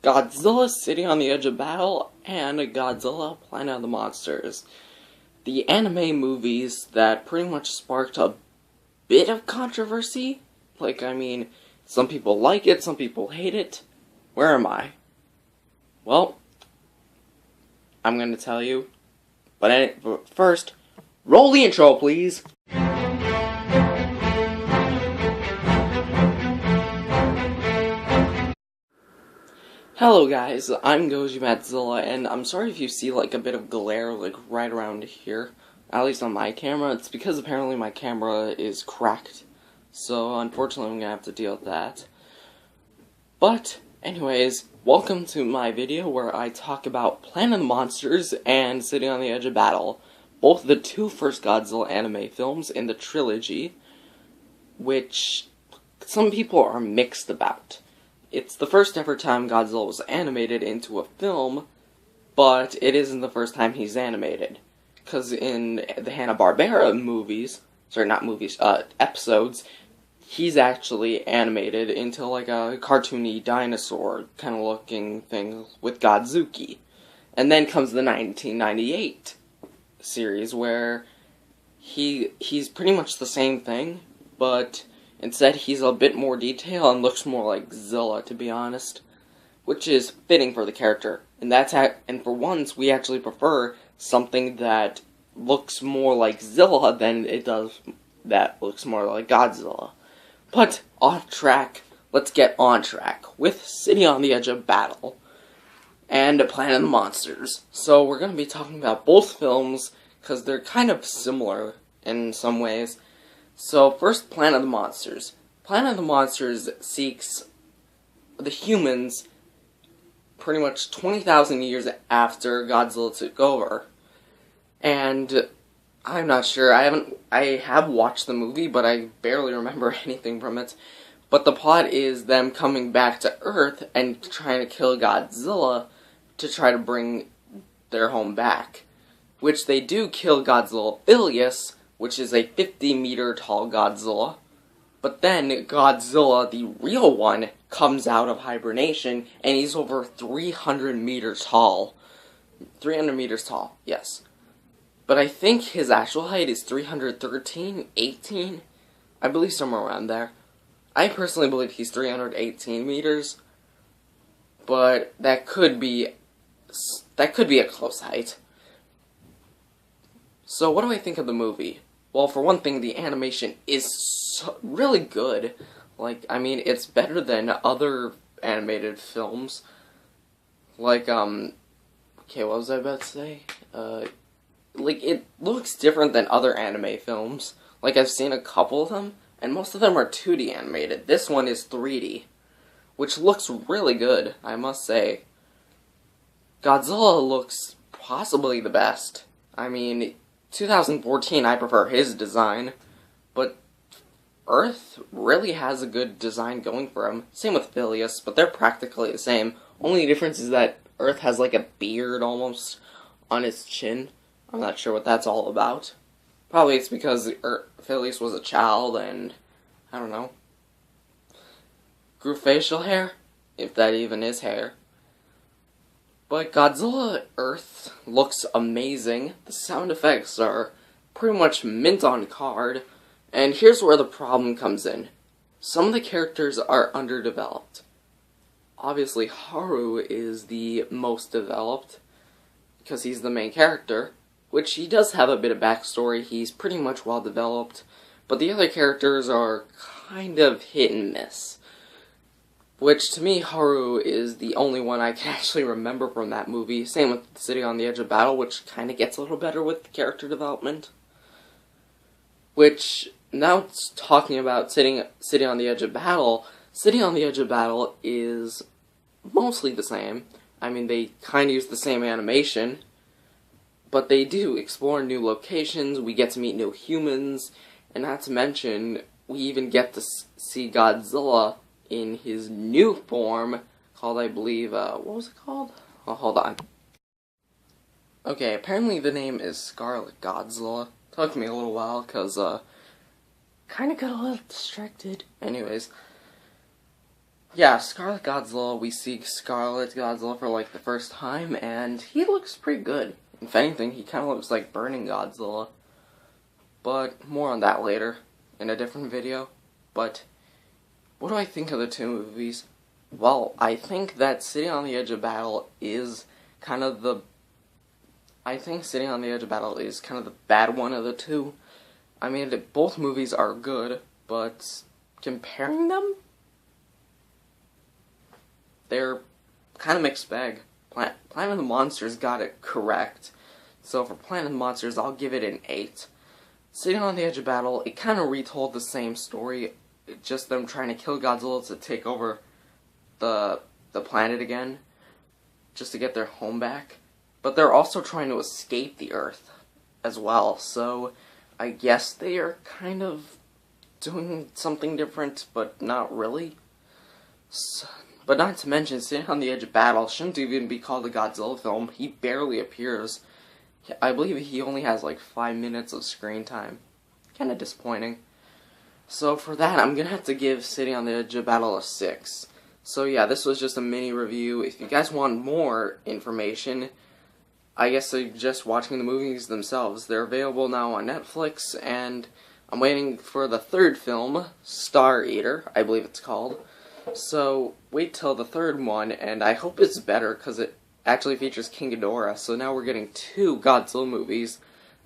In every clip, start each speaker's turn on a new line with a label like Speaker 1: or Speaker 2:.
Speaker 1: Godzilla City on the Edge of Battle, and Godzilla Planet of the Monsters. The anime movies that pretty much sparked a bit of controversy. Some people like it, some people hate it. Where am I? Well, I'm gonna tell you. But first, roll the intro, please. Hello guys, I'm Godzilla, and I'm sorry if you see a bit of glare right around here. At least on my camera. It's because apparently my camera is cracked. So unfortunately I'm gonna have to deal with that. But anyways, welcome to my video where I talk about Planet of the Monsters and City on the Edge of Battle. Both the two first Godzilla anime films in the trilogy, which some people are mixed about. It's the first ever time Godzilla was animated into a film, but it isn't the first time he's animated. Because in the Hanna-Barbera episodes, he's actually animated into a cartoony dinosaur kind of looking thing with Godzuki. And then comes the 1998 series where he's pretty much the same thing, but instead, he's a bit more detailed and looks more like Zilla, to be honest, which is fitting for the character. And for once, we actually prefer something that looks more like Zilla than it does that looks more like Godzilla. But off track, let's get on track with City on the Edge of Battle and Planet of the Monsters. So we're going to be talking about both films because they're kind of similar in some ways. So, first, Planet of the Monsters. Planet of the Monsters seeks the humans pretty much 20,000 years after Godzilla took over. And I'm not sure, I have watched the movie, but I barely remember anything from it. But the plot is them coming back to Earth and trying to kill Godzilla to try to bring their home back. Which they do kill Godzilla Philius, which is a 50-meter tall Godzilla. But then Godzilla, the real one, comes out of hibernation, and he's over 300 meters tall. 300 meters tall, yes. But I think his actual height is 313, 18? I believe somewhere around there. I personally believe he's 318 meters. But that could be a close height. So what do I think of the movie? Well, for one thing, the animation is really good. It's better than other animated films. Okay, what was I about to say? It looks different than other anime films. I've seen a couple of them, and most of them are 2D animated. This one is 3D, which looks really good, I must say. Godzilla looks possibly the best. 2014, I prefer his design, but Earth really has a good design going for him. Same with Philius, but they're practically the same. Only difference is that Earth has a beard almost on his chin. I'm not sure what that's all about. Probably it's because Philius was a child and, I don't know, grew facial hair, if that even is hair. But Godzilla Earth looks amazing. The sound effects are pretty much mint on card. And here's where the problem comes in. Some of the characters are underdeveloped. Obviously, Haru is the most developed, because he's the main character, which he does have a bit of backstory. He's pretty much well developed. But the other characters are kind of hit and miss. Which, to me, Haru is the only one I can actually remember from that movie. Same with City on the Edge of Battle, which kind of gets a little better with character development. Which, now talking about City on the Edge of Battle, City on the Edge of Battle is mostly the same. They kind of use the same animation, but they do explore new locations, we get to meet new humans, and not to mention, we even get to see Godzilla in his new form, called, I believe, what was it called? Oh, hold on. Okay, apparently the name is Scarlet Godzilla. Took me a little while, because, kinda got a little distracted. Anyways. Yeah, Scarlet Godzilla, we see Scarlet Godzilla for like the first time, and he looks pretty good. If anything, he kind of looks like Burning Godzilla. But more on that later, in a different video. But what do I think of the two movies? Well, I think that Sitting on the Edge of Battle is kind of the... I think Sitting on the Edge of Battle is kind of the bad one of the two. I mean, both movies are good, but comparing them, they're kind of mixed bag. Planet of the Monsters got it correct. So for Planet of the Monsters, I'll give it an 8. Sitting on the Edge of Battle, it kind of retold the same story, just them trying to kill Godzilla to take over the planet again, just to get their home back. But they're also trying to escape the Earth as well, so I guess they are kind of doing something different, but not really. But not to mention, Sitting on the Edge of Battle shouldn't even be called a Godzilla film. He barely appears. I believe he only has like 5 minutes of screen time. Kind of disappointing. So for that, I'm going to have to give Sitting on the Edge of Battle a 6. So yeah, this was just a mini review. If you guys want more information, I guess suggest watching the movies themselves. They're available now on Netflix, and I'm waiting for the third film, Star Eater, I believe it's called. So wait till the third one, and I hope it's better, because it actually features King Ghidorah. So now we're getting 2 Godzilla movies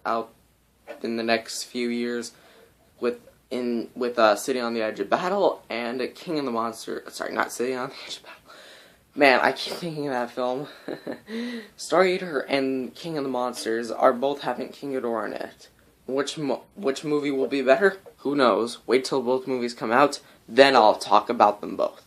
Speaker 1: out in the next few years, with Sitting on the Edge of Battle and King of the Monster. Sorry, not Sitting on the Edge of Battle. Man, I keep thinking of that film. Star Eater and King of the Monsters are both having King Ghidorah in it. Which movie will be better? Who knows? Wait till both movies come out, then I'll talk about them both.